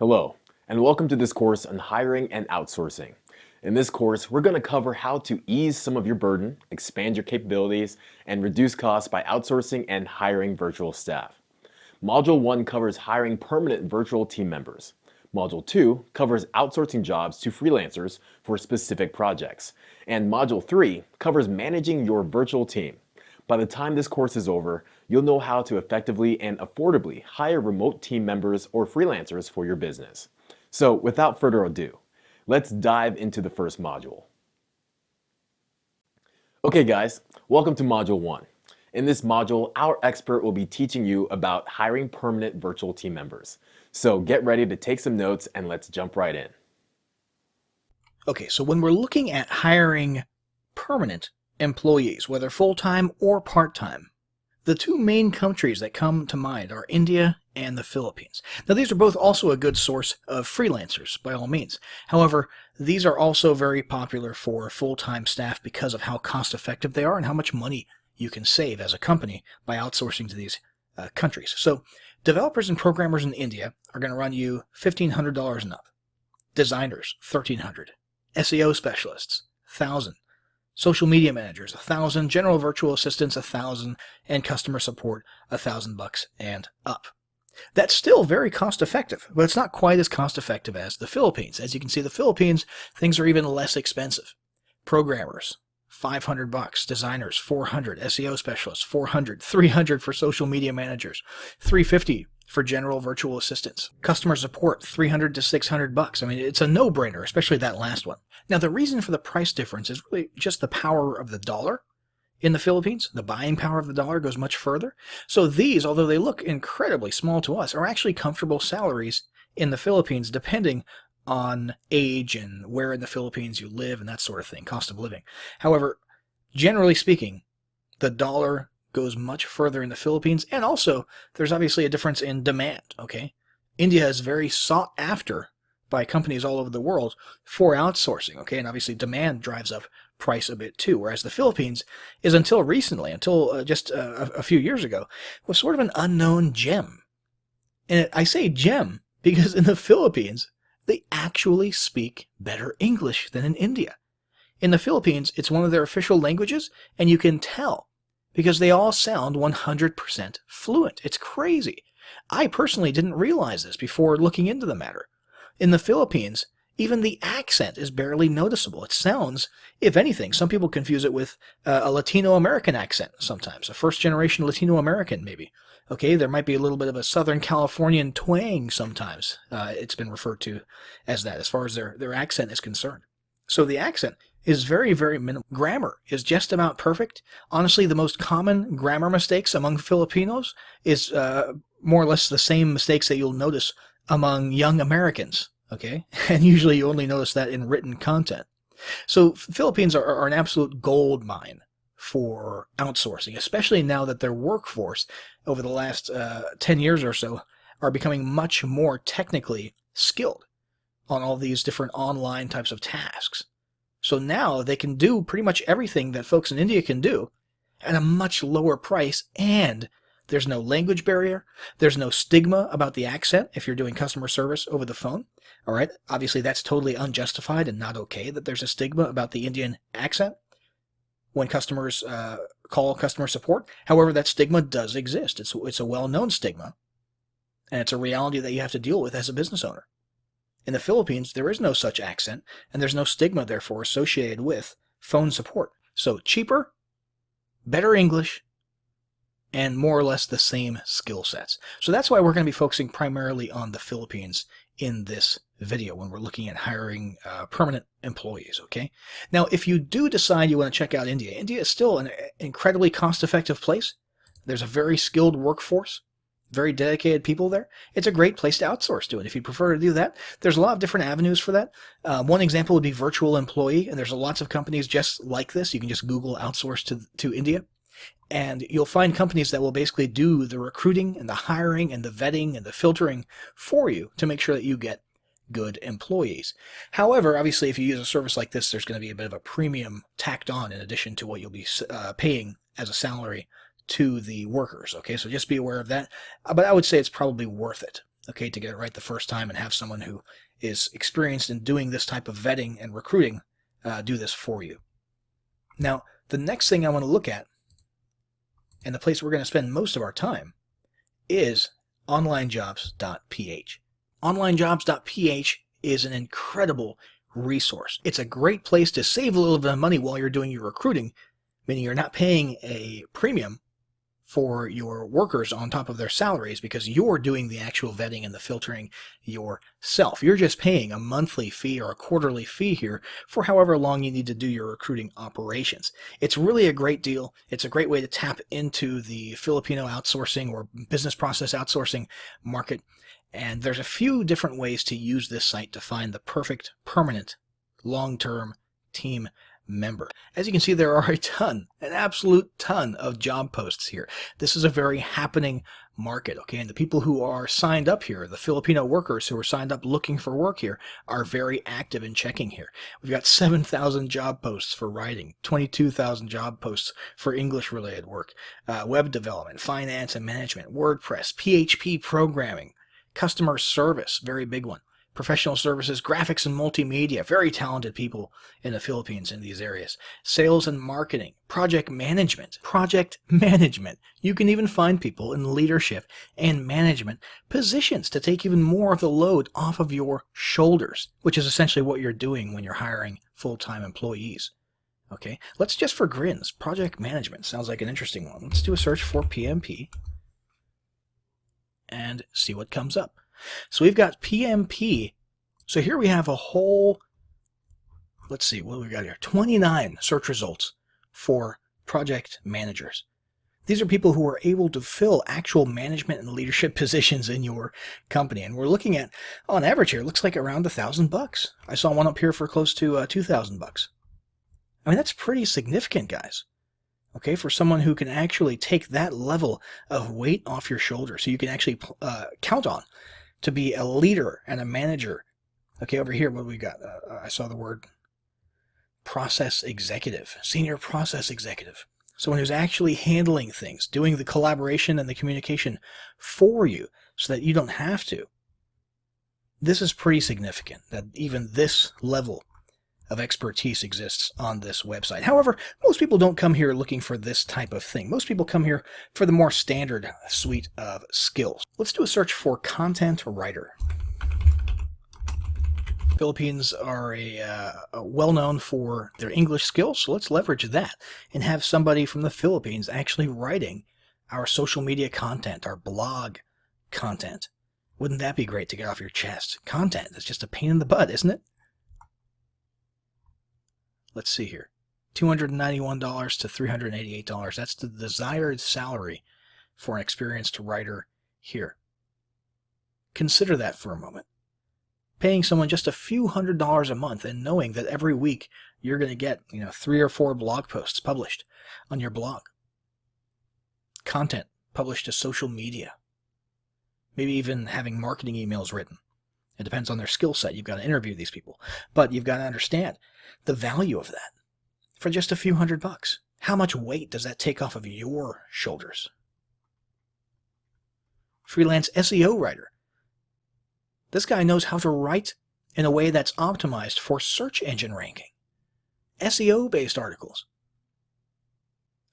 Hello, and welcome to this course on hiring and outsourcing. In this course, we're going to cover how to ease some of your burden, expand your capabilities, and reduce costs by outsourcing and hiring virtual staff. Module 1 covers hiring permanent virtual team members. Module 2 covers outsourcing jobs to freelancers for specific projects. And Module 3 covers managing your virtual team. By the time this course is over, you'll know how to effectively and affordably hire remote team members or freelancers for your business. So without further ado, let's dive into the first module. Okay guys, welcome to Module 1. In this module, our expert will be teaching you about hiring permanent virtual team members. So get ready to take some notes and let's jump right in. Okay, so when we're looking at hiring permanent employees, whether full-time or part-time, the two main countries that come to mind are India and the Philippines. Now, these are both also a good source of freelancers, by all means. However, these are also very popular for full-time staff because of how cost-effective they are and how much money you can save as a company by outsourcing to these countries. So, developers and programmers in India are going to run you $1,500 and up. Designers, $1,300. SEO specialists, $1,000. Social media managers, $1,000. General virtual assistants, $1,000. And customer support, $1,000 and up. That's still very cost effective, but it's not quite as cost effective as the Philippines. As you can see, the Philippines, things are even less expensive. Programmers, $500. Designers, $400. SEO specialists, $400. $300 for social media managers. $350 for general virtual assistants. Customer support, $300 to $600. I mean, it's a no-brainer, especially that last one. Now, the reason for the price difference is really just the power of the dollar. In the Philippines, the buying power of the dollar goes much further. So these, although they look incredibly small to us, are actually comfortable salaries in the Philippines, depending on age and where in the Philippines you live and that sort of thing, cost of living. However, generally speaking, the dollar goes much further in the Philippines, and also there's obviously a difference in demand, okay? India is very sought after by companies all over the world for outsourcing, okay? And obviously demand drives up price a bit too, whereas the Philippines is until recently, until just a few years ago, was sort of an unknown gem. And I say gem because in the Philippines, they actually speak better English than in India. In the Philippines, it's one of their official languages, and you can tell because they all sound 100% fluent. It's crazy. I personally didn't realize this before looking into the matter. In the Philippines, even the accent is barely noticeable. It sounds, if anything, some people confuse it with a Latino American accent sometimes, a first-generation Latino American maybe. Okay, there might be a little bit of a Southern Californian twang sometimes. It's been referred to as that as far as their accent is concerned. So the accent is very, very minimal. Grammar is just about perfect. Honestly, the most common grammar mistakes among Filipinos is more or less the same mistakes that you'll notice among young Americans, okay? And usually you only notice that in written content. So Philippines are an absolute gold mine for outsourcing, especially now that their workforce over the last 10 years or so are becoming much more technically skilled on all these different online types of tasks. So now they can do pretty much everything that folks in India can do at a much lower price, and there's no language barrier. There's no stigma about the accent if you're doing customer service over the phone. All right, obviously that's totally unjustified and not okay that there's a stigma about the Indian accent when customers call customer support. However, that stigma does exist. It's a well-known stigma, and it's a reality that you have to deal with as a business owner. In the Philippines, there is no such accent, and there's no stigma, therefore, associated with phone support. So cheaper, better English, and more or less the same skill sets. So that's why we're going to be focusing primarily on the Philippines in this video when we're looking at hiring permanent employees, okay? Now, if you do decide you want to check out India, India is still an incredibly cost-effective place. There's a very skilled workforce, very dedicated people there. It's a great place to outsource to. And if you prefer to do that, there's a lot of different avenues for that. One example would be virtual employee, and there's lots of companies just like this. You can just Google outsource to India. And you'll find companies that will basically do the recruiting and the hiring and the vetting and the filtering for you to make sure that you get good employees. However, obviously, if you use a service like this, there's going to be a bit of a premium tacked on in addition to what you'll be paying as a salary to the workers. Okay, so just be aware of that. But I would say it's probably worth it. okay, to get it right the first time and have someone who is experienced in doing this type of vetting and recruiting do this for you. Now, the next thing I want to look at, and the place we're going to spend most of our time, is onlinejobs.ph. Onlinejobs.ph is an incredible resource. It's a great place to save a little bit of money while you're doing your recruiting, meaning you're not paying a premium for your workers on top of their salaries because you're doing the actual vetting and the filtering yourself. You're just paying a monthly fee or a quarterly fee here for however long you need to do your recruiting operations. It's really a great deal. It's a great way to tap into the Filipino outsourcing or business process outsourcing market. And there's a few different ways to use this site to find the perfect, permanent, long-term team member. As you can see, there are an absolute ton of job posts here. This is a very happening market, okay? And the people who are signed up here, the Filipino workers who are signed up looking for work here, are very active in checking here. We've got 7,000 job posts for writing, 22,000 job posts for English-related work, web development, finance and management, WordPress, PHP programming, customer service, very big one. Professional services, graphics and multimedia, very talented people in the Philippines in these areas. Sales and marketing, project management. You can even find people in leadership and management positions to take even more of the load off of your shoulders, which is essentially what you're doing when you're hiring full-time employees. Okay, let's just for grins, project management sounds like an interesting one. Let's do a search for PMP and see what comes up. So we've got PMP. So here we have a whole, let's see, what do we got here? 29 search results for project managers. These are people who are able to fill actual management and leadership positions in your company. And we're looking at, on average here, it looks like around $1,000. I saw one up here for close to $2,000. I mean, that's pretty significant, guys. Okay, for someone who can actually take that level of weight off your shoulders, so you can actually count on to be a leader and a manager. Okay, over here, what do we got? I saw the word process executive, senior process executive. Someone who's actually handling things, doing the collaboration and the communication for you so that you don't have to. This is pretty significant that even this level of expertise exists on this website. However, most people don't come here looking for this type of thing. Most people come here for the more standard suite of skills. Let's do a search for content writer. Philippines are well-known for their English skills, so let's leverage that and have somebody from the Philippines actually writing our social media content, our blog content. Wouldn't that be great to get off your chest? Content is just a pain in the butt, isn't it? Let's see here. $291 to $388. That's the desired salary for an experienced writer here. Consider that for a moment. Paying someone just a few $100s a month and knowing that every week you're going to get, 3 or 4 blog posts published on your blog. Content published to social media. Maybe even having marketing emails written. It depends on their skill set. You've got to interview these people. But you've got to understand the value of that for just a few $100. How much weight does that take off of your shoulders? Freelance SEO writer. This guy knows how to write in a way that's optimized for search engine ranking. SEO-based articles.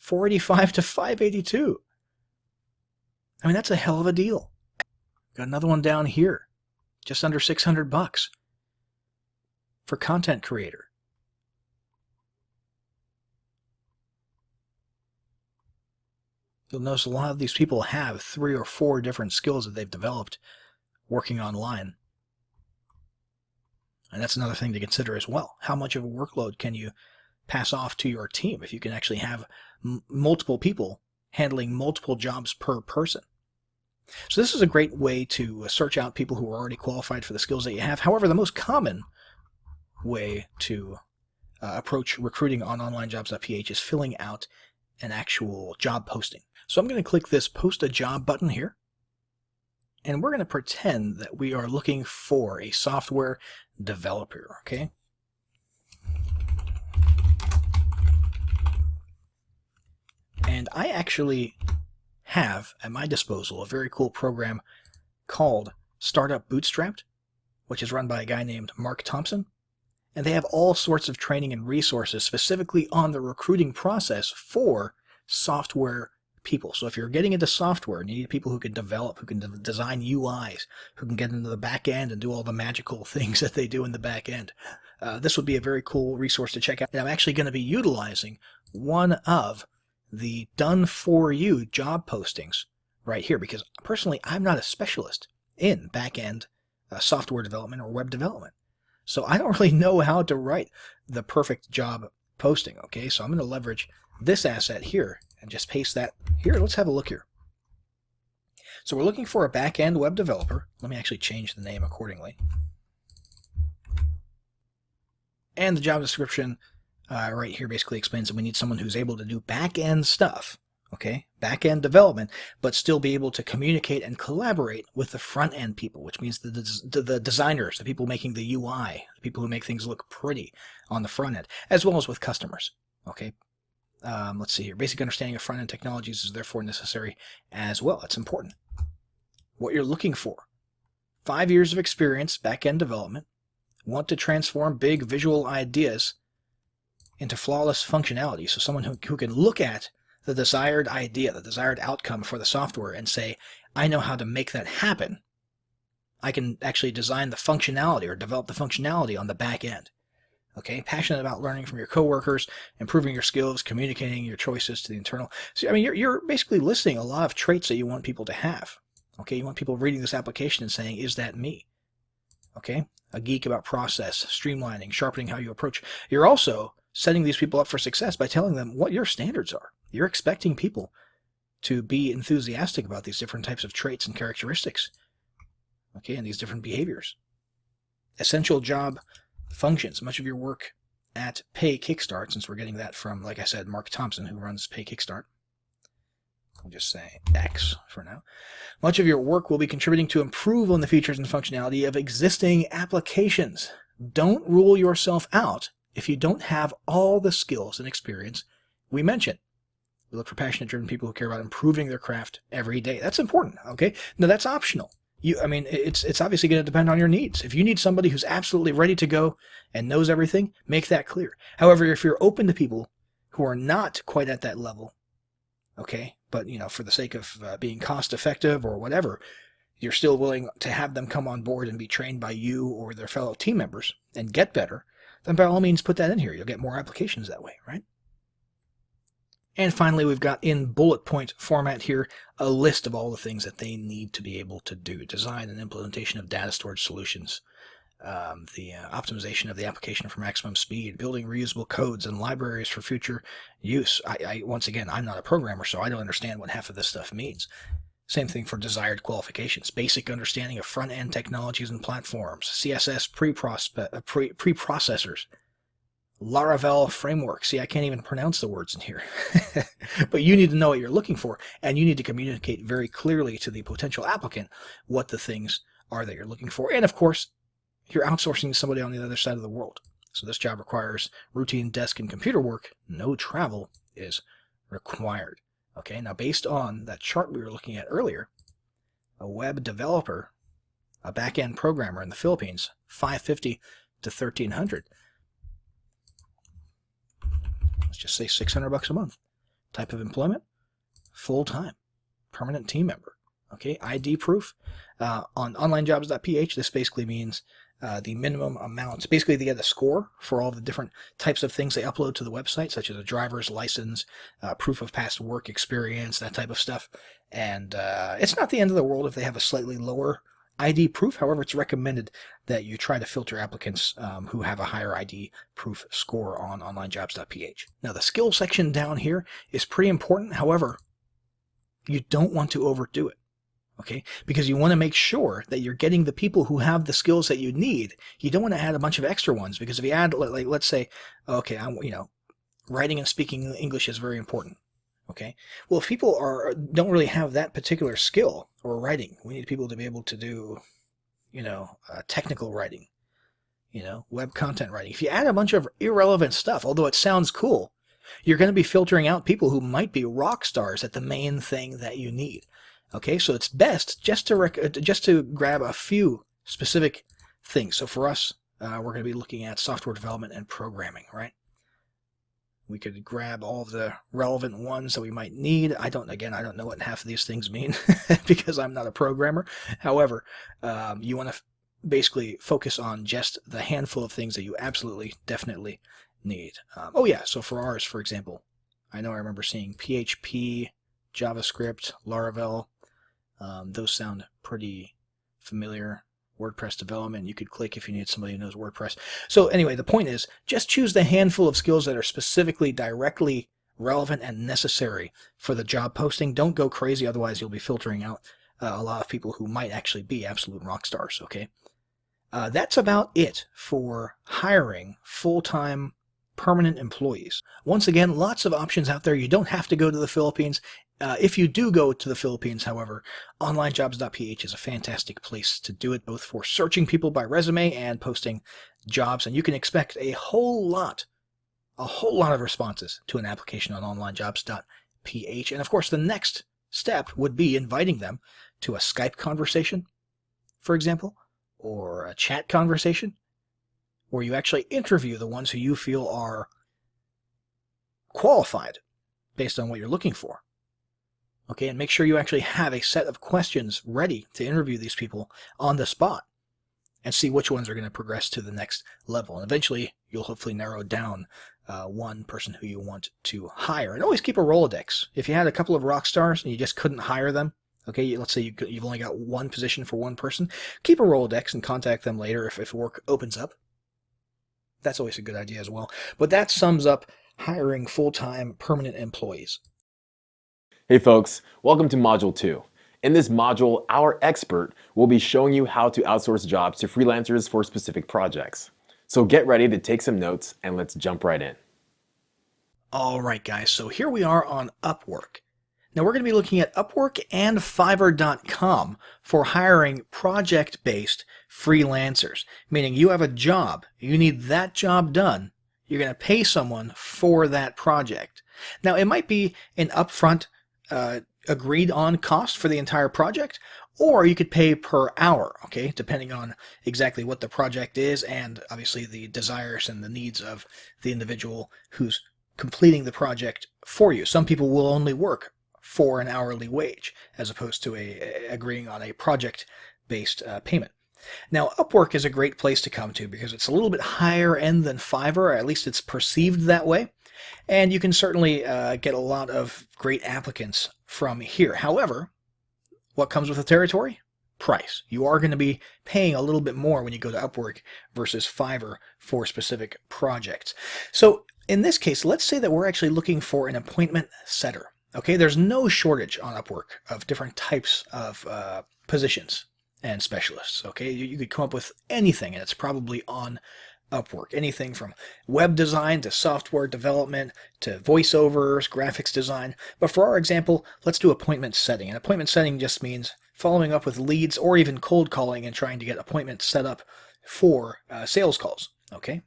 $485 to $582. I mean, that's a hell of a deal. Got another one down here. Just under $600 for content creator. You'll notice a lot of these people have 3 or 4 different skills that they've developed working online. And that's another thing to consider as well. How much of a workload can you pass off to your team if you can actually have multiple people handling multiple jobs per person? So this is a great way to search out people who are already qualified for the skills that you have. However, the most common way to approach recruiting on onlinejobs.ph is filling out an actual job posting. So I'm going to click this Post a Job button here. And we're going to pretend that we are looking for a software developer, okay? And I actually have at my disposal a very cool program called startup Bootstrapped, which is run by a guy named Mark Thompson. And they have all sorts of training and resources specifically on the recruiting process for software people. So if you're getting into software and you need people who can develop, who can design UIs, who can get into the back end and do all the magical things that they do in the back end, this would be a very cool resource to check out. And I'm actually going to be utilizing one of the done for you job postings right here, because personally, I'm not a specialist in back end software development or web development. So I don't really know how to write the perfect job posting, okay? So I'm going to leverage this asset here and just paste that here. Let's have a look here. So we're looking for a back-end web developer. Let me actually change the name accordingly. And the job description right here basically explains that we need someone who's able to do back-end stuff, okay, back-end development, but still be able to communicate and collaborate with the front-end people, which means the designers, the people making the UI, the people who make things look pretty on the front end, as well as with customers, okay? Let's see here. Basic understanding of front-end technologies is therefore necessary as well. It's important. What you're looking for: 5 years of experience, back-end development, want to transform big visual ideas into flawless functionality. So someone who can look at the desired idea, the desired outcome for the software and say, I know how to make that happen. I can actually design the functionality or develop the functionality on the back end. Okay, passionate about learning from your coworkers, improving your skills, communicating your choices to the internal. So, I mean, you're basically listing a lot of traits that you want people to have. Okay, you want people reading this application and saying, is that me? Okay, a geek about process, streamlining, sharpening how you approach. You're also setting these people up for success by telling them what your standards are. You're expecting people to be enthusiastic about these different types of traits and characteristics, okay, and these different behaviors. Essential job functions. Much of your work at Pay Kickstart, since we're getting that from, like I said, Mark Thompson, who runs Pay Kickstart. I'll just say X for now. Much of your work will be contributing to improve on the features and functionality of existing applications. Don't rule yourself out if you don't have all the skills and experience we mentioned. We look for passionate, driven people who care about improving their craft every day. That's important, okay? Now, that's optional. It's obviously going to depend on your needs. If you need somebody who's absolutely ready to go and knows everything, make that clear. However, if you're open to people who are not quite at that level, okay, but, for the sake of being cost effective or whatever, you're still willing to have them come on board and be trained by you or their fellow team members and get better, then by all means put that in here. You'll get more applications that way, right? And finally, we've got in bullet point format here a list of all the things that they need to be able to do. Design and implementation of data storage solutions, the optimization of the application for maximum speed, building reusable codes and libraries for future use. Once again, I'm not a programmer, so I don't understand what half of this stuff means. Same thing for desired qualifications. Basic understanding of front-end technologies and platforms, CSS preprocessors, Laravel framework. See, I can't even pronounce the words in here. But you need to know what you're looking for, and you need to communicate very clearly to the potential applicant what the things are that you're looking for. And of course, you're outsourcing to somebody on the other side of the world. So this job requires routine desk and computer work. No travel is required. Okay, now based on that chart we were looking at earlier, a web developer, a back-end programmer in the Philippines, $550 to $1,300. Let's just say $600 a month. Type of employment, full-time, permanent team member. Okay, ID proof. On onlinejobs.ph, this basically means the minimum amount. Basically, they get a score for all the different types of things they upload to the website, such as a driver's license, proof of past work experience, that type of stuff. And it's not the end of the world if they have a slightly lower ID proof. However, it's recommended that you try to filter applicants who have a higher ID proof score on onlinejobs.ph. Now, the skill section down here is pretty important. However, you don't want to overdo it. Okay, because you want to make sure that you're getting the people who have the skills that you need. You don't want to add a bunch of extra ones, because if you add, like, let's say, okay, writing and speaking English is very important. Okay, well, if people don't really have that particular skill or writing, we need people to be able to do, technical writing, web content writing. If you add a bunch of irrelevant stuff, although it sounds cool, you're going to be filtering out people who might be rock stars at the main thing that you need. Okay, so it's best just to grab a few specific things. So for us, we're going to be looking at software development and programming, right? We could grab all of the relevant ones that we might need. I don't know what half of these things mean because I'm not a programmer. However, you want to basically focus on just the handful of things that you absolutely, definitely need. Oh yeah, so for ours, for example, I remember seeing PHP, JavaScript, Laravel. Those sound pretty familiar. WordPress development, you could click if you need somebody who knows WordPress. So anyway, the point is, just choose the handful of skills that are specifically, directly relevant and necessary for the job posting. Don't go crazy, otherwise you'll be filtering out a lot of people who might actually be absolute rock stars, okay? That's about it for hiring full-time permanent employees. Once again, lots of options out there. You don't have to go to the Philippines. If you do go to the Philippines, however, onlinejobs.ph is a fantastic place to do it, both for searching people by resume and posting jobs. And you can expect a whole lot of responses to an application on onlinejobs.ph. And of course, the next step would be inviting them to a Skype conversation, for example, or a chat conversation, where you actually interview the ones who you feel are qualified based on what you're looking for. Okay, and make sure you actually have a set of questions ready to interview these people on the spot and see which ones are going to progress to the next level. And eventually, you'll hopefully narrow down one person who you want to hire. And always keep a Rolodex. If you had a couple of rock stars and you just couldn't hire them, okay, let's say you've only got one position for one person, keep a Rolodex and contact them later if work opens up. That's always a good idea as well. But that sums up hiring full-time permanent employees. Hey folks, welcome to Module 2. In this module, our expert will be showing you how to outsource jobs to freelancers for specific projects. So get ready to take some notes and let's jump right in. All right, guys, so here we are on Upwork. Now we're going to be looking at Upwork and Fiverr.com for hiring project-based freelancers, meaning you have a job, you need that job done, you're going to pay someone for that project. Now it might be an upfront agreed on cost for the entire project, or you could pay per hour, okay, depending on exactly what the project is and obviously the desires and the needs of the individual who's completing the project for you. Some people will only work for an hourly wage as opposed to agreeing on a project-based payment. Now, Upwork is a great place to come to because it's a little bit higher end than Fiverr, or at least it's perceived that way. And you can certainly get a lot of great applicants from here. However, what comes with the territory? Price. You are going to be paying a little bit more when you go to Upwork versus Fiverr for specific projects. So in this case, let's say that we're actually looking for an appointment setter. Okay, there's no shortage on Upwork of different types of positions and specialists. Okay, you could come up with anything, and it's probably on Upwork. Anything from web design to software development to voiceovers, graphics design. But for our example, let's do appointment setting. And appointment setting just means following up with leads or even cold calling and trying to get appointments set up for sales calls. Okay,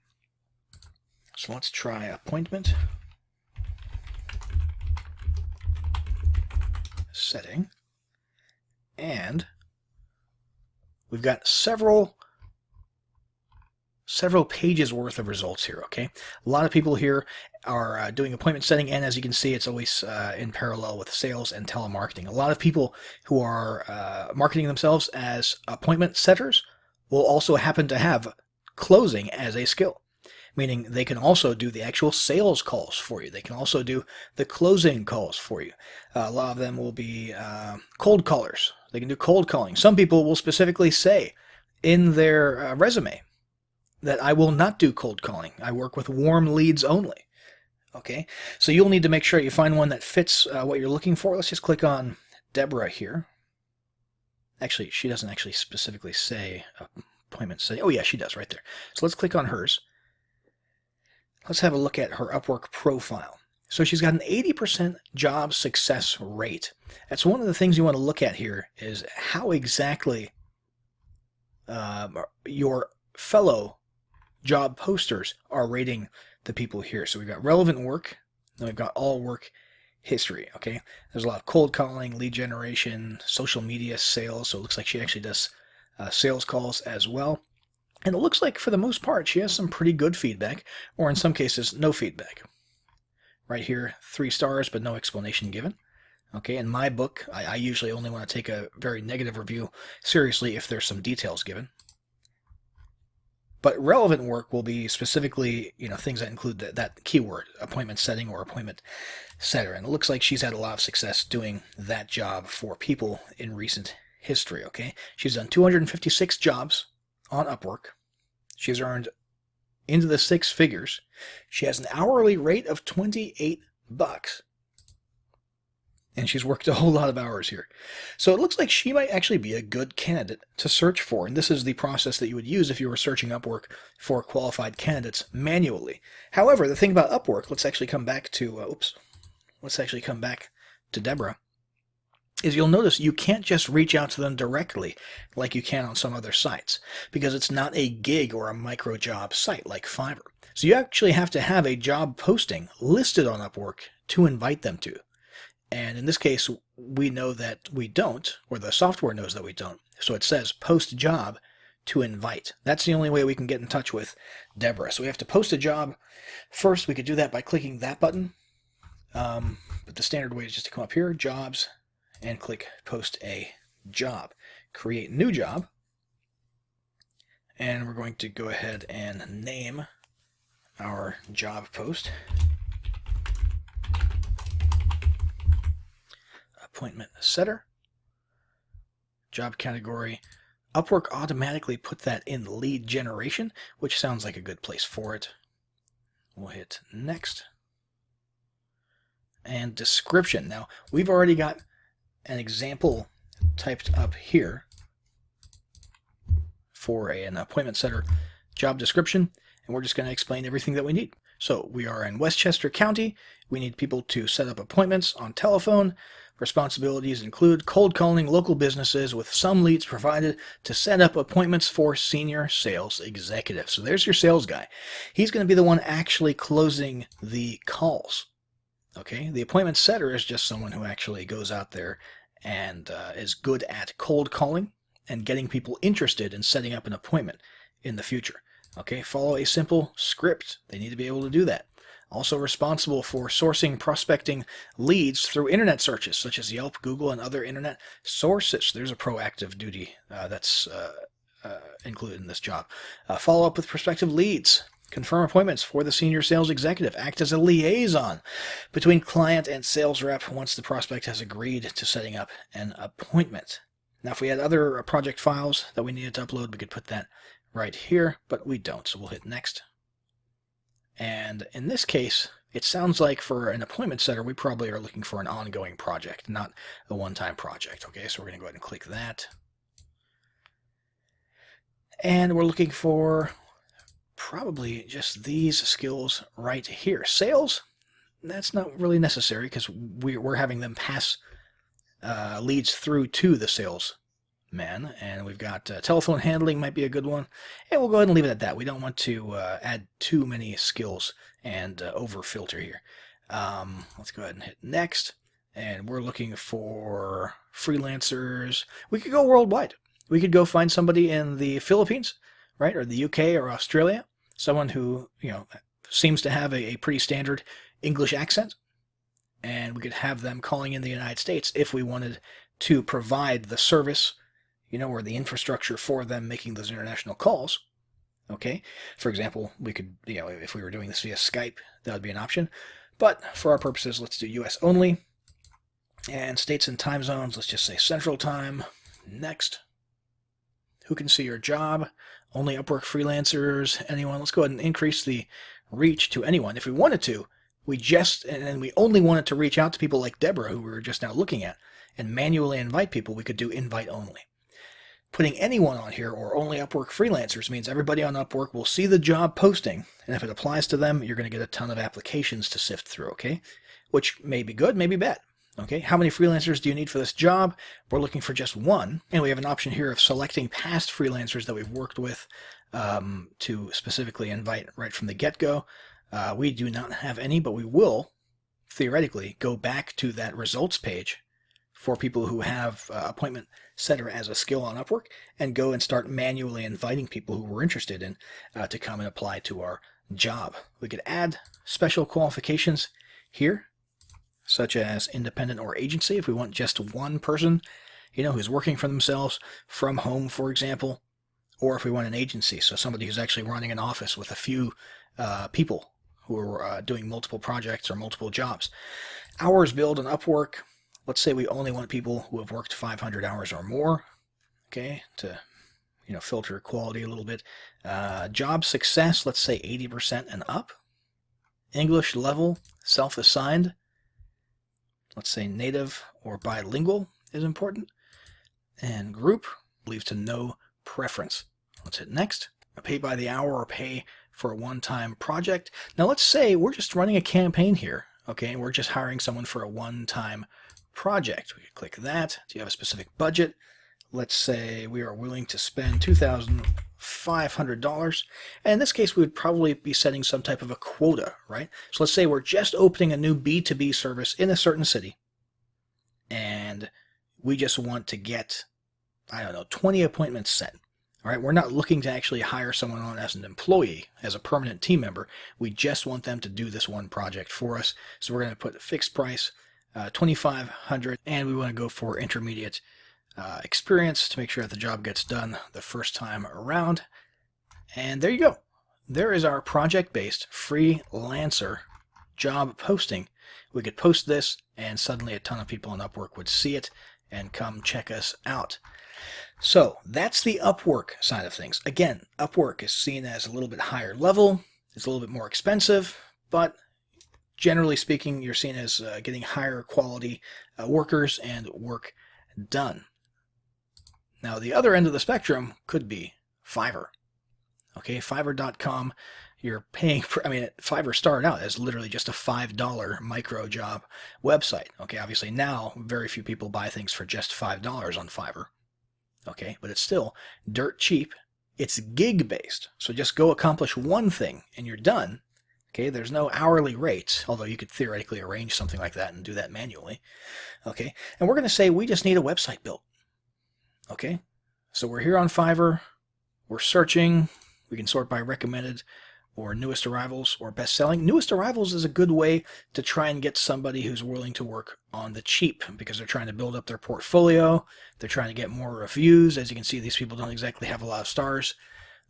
so let's try appointment setting. And we've got several pages worth of results here, okay? A lot of people here are doing appointment setting, and as you can see, it's always in parallel with sales and telemarketing. A lot of people who are marketing themselves as appointment setters will also happen to have closing as a skill, meaning they can also do the actual sales calls for you. They can also do the closing calls for you. A lot of them will be cold callers. They can do cold calling. Some people will specifically say in their resume that I will not do cold calling. I work with warm leads only. Okay, so you'll need to make sure you find one that fits what you're looking for. Let's just click on Deborah here. Actually, she doesn't actually specifically say appointment setting. Oh yeah, she does right there. So let's click on hers. Let's have a look at her Upwork profile. So she's got an 80% job success rate. That's one of the things you want to look at here is how exactly your fellow job posters are rating the people here. So we've got relevant work, then we've got all work history, okay? There's a lot of cold calling, lead generation, social media sales, so it looks like she actually does sales calls as well. And it looks like, for the most part, she has some pretty good feedback, or in some cases, no feedback. Right here, 3 stars, but no explanation given. Okay, in my book, I usually only want to take a very negative review seriously if there's some details given. But relevant work will be specifically, things that include that keyword, appointment setting or appointment setter. And it looks like she's had a lot of success doing that job for people in recent history, okay? She's done 256 jobs on Upwork. She's earned into the 6 figures. She has an hourly rate of $28. And she's worked a whole lot of hours here. So it looks like she might actually be a good candidate to search for. And this is the process that you would use if you were searching Upwork for qualified candidates manually. However, the thing about Upwork, let's actually come back to Deborah, is you'll notice you can't just reach out to them directly like you can on some other sites, because it's not a gig or a micro job site like Fiverr. So you actually have to have a job posting listed on Upwork to invite them to. And in this case, we know that we don't, or the software knows that we don't. So it says post job to invite. That's the only way we can get in touch with Deborah. So we have to post a job. First, we could do that by clicking that button. But the standard way is just to come up here, jobs, and click post a job. Create new job. And we're going to go ahead and name our job post. Appointment setter. Job category. Upwork automatically put that in lead generation, which sounds like a good place for it. We'll hit next. And description. Now, we've already got an example typed up here for an appointment setter job description, and we're just going to explain everything that we need. So we are in Westchester County. We need people to set up appointments on telephone. Responsibilities include cold calling local businesses with some leads provided to set up appointments for senior sales executives. So there's your sales guy. He's going to be the one actually closing the calls. Okay, the appointment setter is just someone who actually goes out there and is good at cold calling and getting people interested in setting up an appointment in the future. Okay, follow a simple script. They need to be able to do that. Also responsible for sourcing prospecting leads through internet searches such as Yelp, Google, and other internet sources. There's a proactive duty that's included in this job. Follow up with prospective leads. Confirm appointments for the senior sales executive. Act as a liaison between client and sales rep once the prospect has agreed to setting up an appointment. Now, if we had other project files that we needed to upload, we could put that right here, but we don't, so we'll hit next. And in this case, it sounds like for an appointment setter, we probably are looking for an ongoing project, not a one-time project. Okay, so we're going to go ahead and click that. And we're looking for probably just these skills right here. Sales, that's not really necessary because we're having them pass leads through to the sales man. And we've got telephone handling might be a good one. And we'll go ahead and leave it at that. We don't want to add too many skills and over filter here. Let's go ahead and hit next. And we're looking for freelancers. We could go worldwide. We could go find somebody in the Philippines, right, or the UK or Australia, someone who seems to have a pretty standard English accent, and we could have them calling in the United States if we wanted to provide the service, or the infrastructure for them making those international calls. Okay, for example, we could, if we were doing this via Skype, that would be an option. But for our purposes, let's do US only. And states and time zones, let's just say Central Time. Next. Who can see your job? Only Upwork freelancers, anyone. Let's go ahead and increase the reach to anyone. If we wanted to, and we only wanted to reach out to people like Deborah, who we were just now looking at, and manually invite people, we could do invite only. Putting anyone on here or only Upwork freelancers means everybody on Upwork will see the job posting, and if it applies to them, you're going to get a ton of applications to sift through, okay? Which may be good, may be bad. Okay, how many freelancers do you need for this job? We're looking for just one, and we have an option here of selecting past freelancers that we've worked with to specifically invite right from the get-go. We do not have any, but we will theoretically go back to that results page for people who have appointment setter as a skill on Upwork and go and start manually inviting people who we're interested in to come and apply to our job. We could add special qualifications here, such as independent or agency, if we want just one person, who's working for themselves from home, for example, or if we want an agency, so somebody who's actually running an office with a few people who are doing multiple projects or multiple jobs. Hours billed on Upwork. Let's say we only want people who have worked 500 hours or more, okay, to filter quality a little bit. Job success, let's say 80% and up. English level, self-assigned, let's say native or bilingual is important. And group, leave to no preference. Let's hit next. Pay by the hour or pay for a one-time project. Now let's say we're just running a campaign here, okay, and we're just hiring someone for a one-time project. We could click that. Do you have a specific budget? Let's say we are willing to spend $2,500. And in this case, we would probably be setting some type of a quota, right? So let's say we're just opening a new B2B service in a certain city, and we just want to get, 20 appointments set. All right, we're not looking to actually hire someone on as an employee, as a permanent team member. We just want them to do this one project for us. So we're going to put a fixed price, $2,500, and we want to go for intermediate experience to make sure that the job gets done the first time around. And there you go. There is our project-based freelancer job posting. We could post this, and suddenly a ton of people on Upwork would see it and come check us out. So that's the Upwork side of things. Again, Upwork is seen as a little bit higher level. It's a little bit more expensive, but generally speaking, you're seen as getting higher quality workers and work done. Now, the other end of the spectrum could be Fiverr. Okay, Fiverr.com, you're paying for, Fiverr started out as literally just a $5 micro job website. Okay, obviously now very few people buy things for just $5 on Fiverr. Okay, but it's still dirt cheap. It's gig based. So just go accomplish one thing and you're done. Okay, there's no hourly rates, although you could theoretically arrange something like that and do that manually. Okay, and we're going to say we just need a website built. Okay, so we're here on Fiverr. We're searching. We can sort by recommended or newest arrivals or best selling. Newest arrivals is a good way to try and get somebody who's willing to work on the cheap because they're trying to build up their portfolio. They're trying to get more reviews. As you can see, these people don't exactly have a lot of stars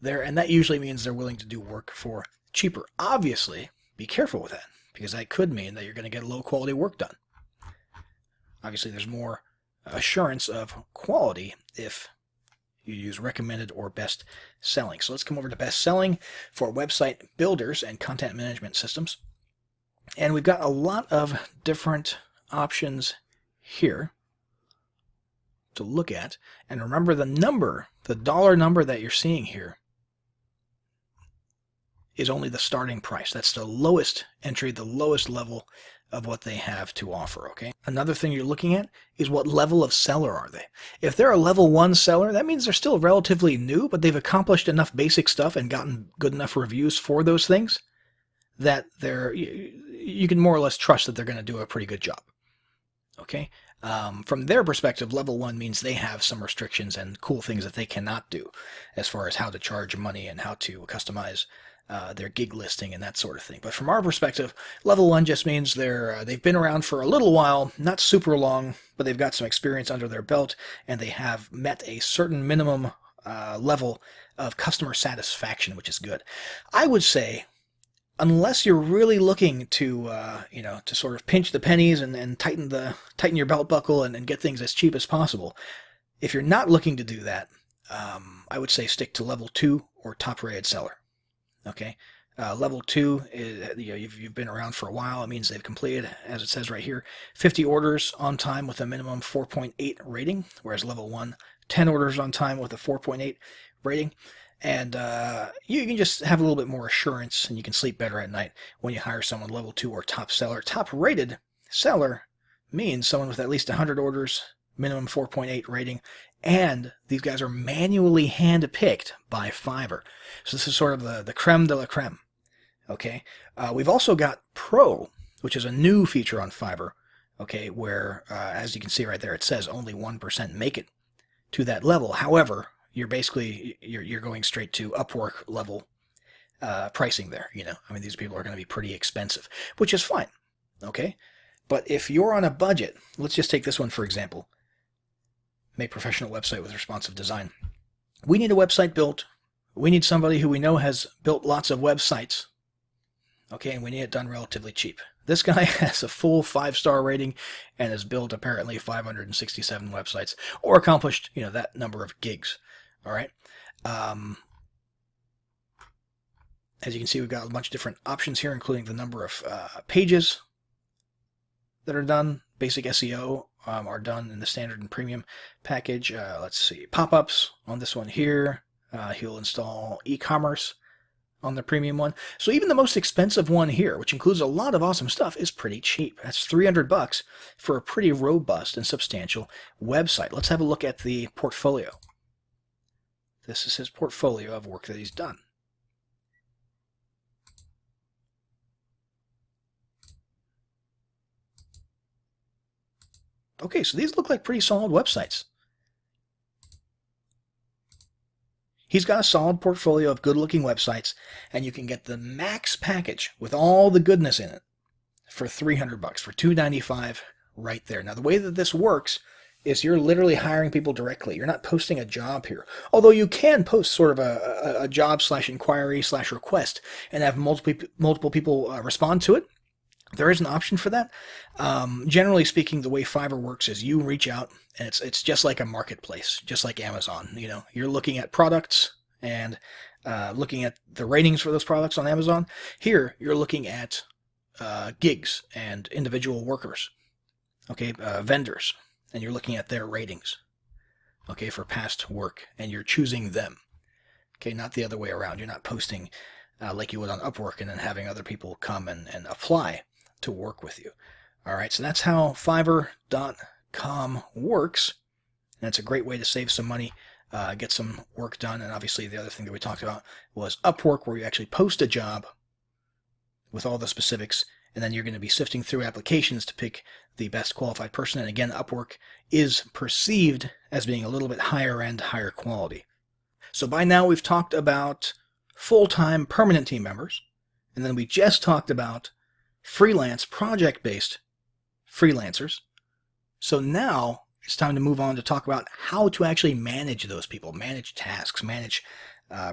there, and that usually means they're willing to do work for cheaper. Obviously, be careful with that because that could mean that you're going to get low quality work done. Obviously, there's more assurance of quality if you use recommended or best selling. So let's come over to best selling for website builders and content management systems. And we've got a lot of different options here to look at. And remember the dollar number that you're seeing here is only the starting price. That's the lowest entry, the lowest level of what they have to offer, okay? Another thing you're looking at is what level of seller are they. If they're a level 1 seller, that means they're still relatively new, but they've accomplished enough basic stuff and gotten good enough reviews for those things that you can more or less trust that they're going to do a pretty good job, okay? From their perspective, level 1 means they have some restrictions and cool things that they cannot do as far as how to charge money and how to customize their gig listing and that sort of thing. But from our perspective, level 1 just means they've been around for a little while, not super long, but they've got some experience under their belt and they have met a certain minimum level of customer satisfaction, which is good. I would say, unless you're really looking to to sort of pinch the pennies and tighten your belt buckle and get things as cheap as possible, if you're not looking to do that, I would say stick to level 2 or top rated seller. Okay, level 2 is you've been around for a while. It means they've completed, as it says right here, 50 orders on time with a minimum 4.8 rating, whereas level 1, 10 orders on time with a 4.8 rating. And you can just have a little bit more assurance and you can sleep better at night when you hire someone level 2 or top seller. Top rated seller means someone with at least 100 orders, minimum 4.8 rating, and these guys are manually hand-picked by Fiverr. So this is sort of the creme de la creme. Okay, we've also got pro, which is a new feature on Fiverr, okay, where, as you can see right there, it says only 1% make it to that level. However, you're going straight to Upwork level pricing there. I mean, these people are going to be pretty expensive, which is fine, okay? But if you're on a budget, let's just take this one for example. Make professional website with responsive design. We need a website built. We need somebody who we know has built lots of websites, okay, and we need it done relatively cheap. This guy has a full 5-star rating and has built apparently 567 websites, or accomplished, that number of gigs. All right. As you can see, we've got a bunch of different options here, including the number of pages that are done. Basic SEO are done in the standard and premium package. Let's see, pop-ups on this one here. He'll install e-commerce on the premium one. So even the most expensive one here, which includes a lot of awesome stuff, is pretty cheap. That's $300 for a pretty robust and substantial website. Let's have a look at the portfolio. This is his portfolio of work that he's done. Okay, so these look like pretty solid websites. He's got a solid portfolio of good-looking websites, and you can get the max package with all the goodness in it for $300, for $295 right there. Now, the way that this works is you're literally hiring people directly. You're not posting a job here. Although you can post sort of a job/inquiry/request and have multiple people respond to it. There is an option for that. Generally speaking, the way Fiverr works is you reach out, and it's just like a marketplace, just like Amazon. You're looking at products and looking at the ratings for those products on Amazon. Here, you're looking at gigs and individual workers, okay, vendors, and you're looking at their ratings, okay, for past work, and you're choosing them, okay, not the other way around. You're not posting like you would on Upwork and then having other people come and apply to work with you. All right, so that's how Fiverr.com works, and it's a great way to save some money, get some work done. And obviously the other thing that we talked about was Upwork, where you actually post a job with all the specifics, and then you're going to be sifting through applications to pick the best qualified person. And again, Upwork is perceived as being a little bit higher end, higher quality. So by now we've talked about full-time permanent team members, and then we just talked about freelance project-based freelancers. So now it's time to move on to talk about how to actually manage those people, manage tasks, manage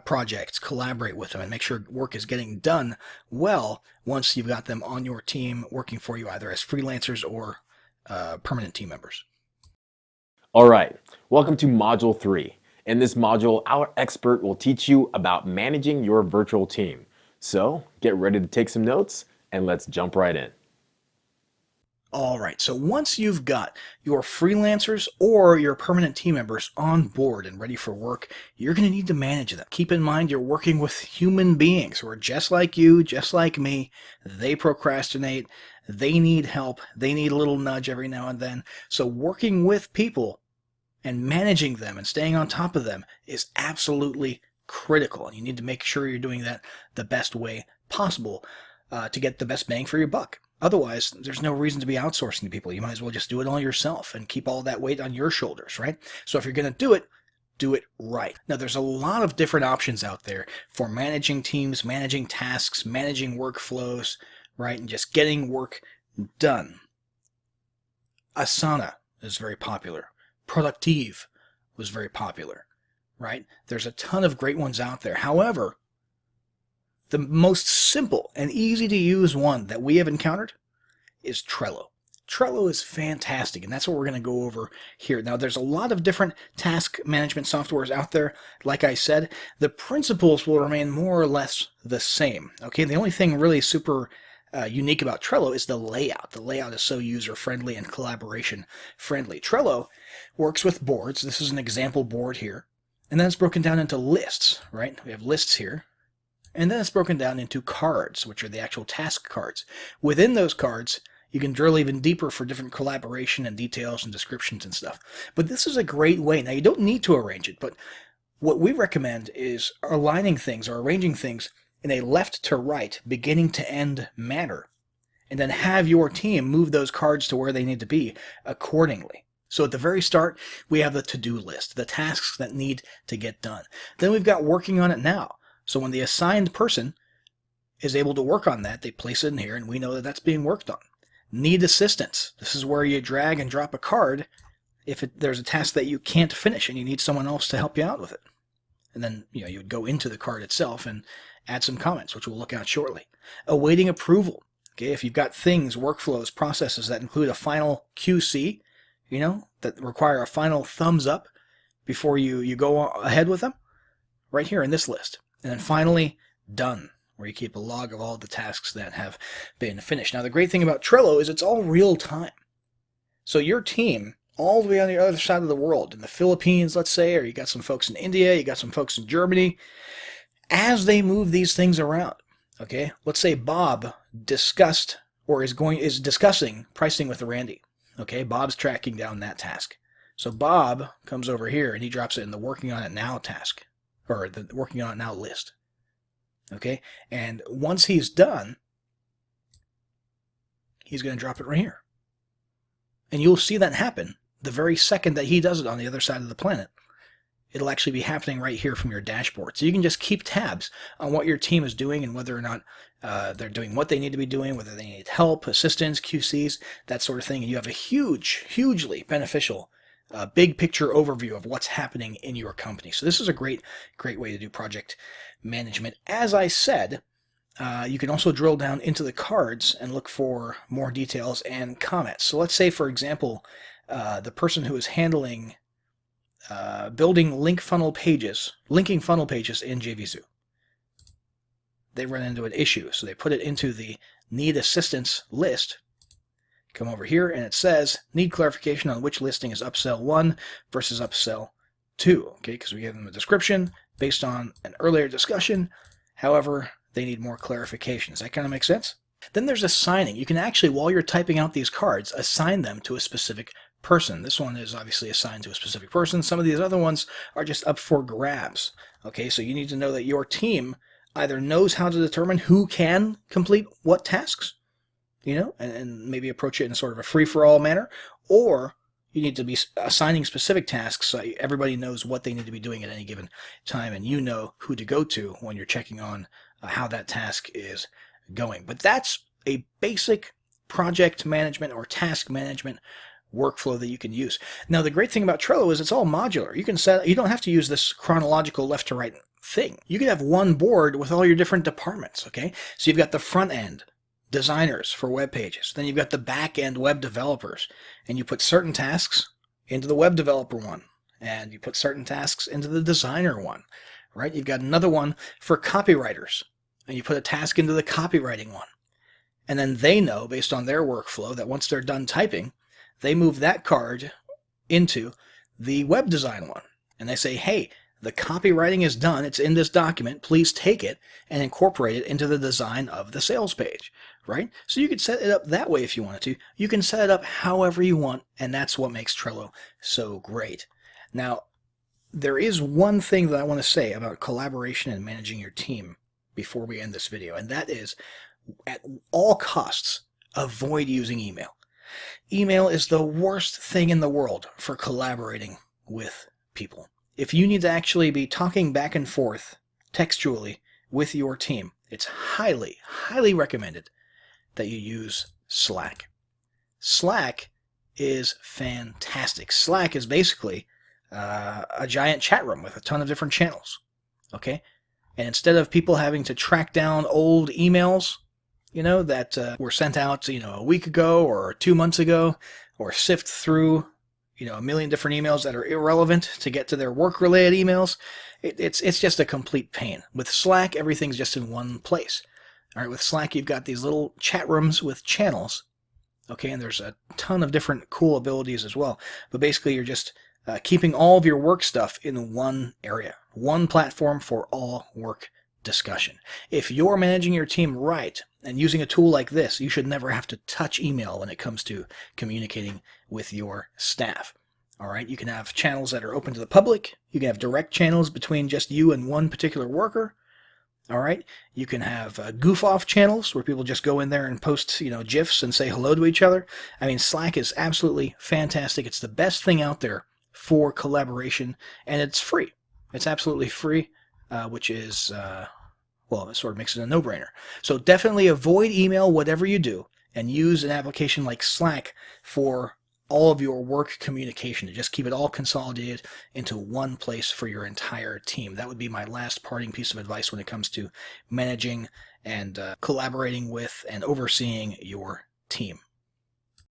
projects, collaborate with them, and make sure work is getting done well once you've got them on your team working for you, either as freelancers or permanent team members. All right, welcome to Module 3. In this module, our expert will teach you about managing your virtual team. So get ready to take some notes, and let's jump right in. All right, so once you've got your freelancers or your permanent team members on board and ready for work, you're going to need to manage them. Keep in mind you're working with human beings who are just like you, just like me. They procrastinate, they need help, they need a little nudge every now and then. So working with people and managing them and staying on top of them is absolutely critical. And you need to make sure you're doing that the best way possible to get the best bang for your buck. Otherwise, there's no reason to be outsourcing to people. You might as well just do it all yourself and keep all that weight on your shoulders, right? So if you're going to do it right. Now, there's a lot of different options out there for managing teams, managing tasks, managing workflows, right? And just getting work done. Asana is very popular. Productive was very popular, right? There's a ton of great ones out there. However, the most simple and easy to use one that we have encountered is Trello. Trello is fantastic, and that's what we're going to go over here. Now, there's a lot of different task management softwares out there. Like I said, the principles will remain more or less the same. Okay, the only thing really super unique about Trello is the layout. The layout is so user-friendly and collaboration-friendly. Trello works with boards. This is an example board here. And then it's broken down into lists, right? We have lists here. And then it's broken down into cards, which are the actual task cards. Within those cards, you can drill even deeper for different collaboration and details and descriptions and stuff. But this is a great way. Now, you don't need to arrange it, but what we recommend is aligning things or arranging things in a left to right, beginning to end manner. and then have your team move those cards to where they need to be accordingly. So at the very start, we have the to-do list, the tasks that need to get done. Then we've got working on it now. So when the assigned person is able to work on that, they place it in here, and we know that that's being worked on. Need assistance. This is where you drag and drop a card if there's a task that you can't finish and you need someone else to help you out with it. And then you would go into the card itself and add some comments, which we'll look at shortly. Awaiting approval. Okay, if you've got things, workflows, processes that include a final QC, that require a final thumbs up before you go ahead with them, right here in this list. And then finally, done, where you keep a log of all the tasks that have been finished. Now, the great thing about Trello is it's all real time. So your team, all the way on the other side of the world, in the Philippines, let's say, or you got some folks in India, you got some folks in Germany, as they move these things around, okay? Let's say Bob discussed or is discussing pricing with Randy. Okay, Bob's tracking down that task. So Bob comes over here and he drops it in the working on it now task, or the working on it now list. Okay, and once he's done, he's going to drop it right here. And you'll see that happen the very second that he does it on the other side of the planet. It'll actually be happening right here from your dashboard. So you can just keep tabs on what your team is doing and whether or not they're doing what they need to be doing, whether they need help, assistance, QCs, that sort of thing. And you have a hugely beneficial big picture overview of what's happening in your company. So this is a great way to do project management. As I said, you can also drill down into the cards and look for more details and comments. So let's say, for example, the person who is handling building linking funnel pages in JVZoo. They run into an issue, so they put it into the need assistance list. Come over here and it says need clarification on which listing is upsell 1 versus upsell 2. Okay, because we gave them a description based on an earlier discussion. However, they need more clarification. Does that kind of make sense? Then there's assigning. You can actually, while you're typing out these cards, assign them to a specific person. This one is obviously assigned to a specific person. Some of these other ones are just up for grabs. Okay, so you need to know that your team either knows how to determine who can complete what tasks, and maybe approach it in sort of a free-for-all manner, or you need to be assigning specific tasks so everybody knows what they need to be doing at any given time, and you know who to go to when you're checking on how that task is going. But that's a basic project management or task management workflow that you can use. Now, the great thing about Trello is it's all modular. You don't have to use this chronological left to right thing. You can have one board with all your different departments, okay? So you've got the front end designers for web pages. Then you've got the back end web developers, and you put certain tasks into the web developer one, and you put certain tasks into the designer one, right? You've got another one for copywriters, and you put a task into the copywriting one. And then they know, based on their workflow, that once they're done typing, they move that card into the web design one. And they say, hey, the copywriting is done. It's in this document. Please take it and incorporate it into the design of the sales page, right? So you could set it up that way if you wanted to. You can set it up however you want, and that's what makes Trello so great. Now, there is one thing that I want to say about collaboration and managing your team before we end this video, and that is, at all costs, avoid using email. Email is the worst thing in the world for collaborating with people. If you need to actually be talking back and forth textually with your team, it's highly recommended that you use Slack. Slack is fantastic. Slack is basically a giant chat room with a ton of different channels, okay? And instead of people having to track down old emails, that were sent out, a week ago or 2 months ago, or sift through, a million different emails that are irrelevant to get to their work-related emails, it's just a complete pain. With Slack, everything's just in one place. All right, with Slack, you've got these little chat rooms with channels, okay, and there's a ton of different cool abilities as well. But basically, you're just keeping all of your work stuff in one area, one platform for all work discussion. If you're managing your team right and using a tool like this, you should never have to touch email when it comes to communicating with your staff. All right, you can have channels that are open to the public. You can have direct channels between just you and one particular worker. All right. You can have goof off channels where people just go in there and post, GIFs and say hello to each other. I mean, Slack is absolutely fantastic. It's the best thing out there for collaboration, and it's free. It's absolutely free, which is, it sort of makes it a no-brainer. So definitely avoid email, whatever you do, and use an application like Slack for all of your work communication to just keep it all consolidated into one place for your entire team. That would be my last parting piece of advice when it comes to managing and collaborating with and overseeing your team.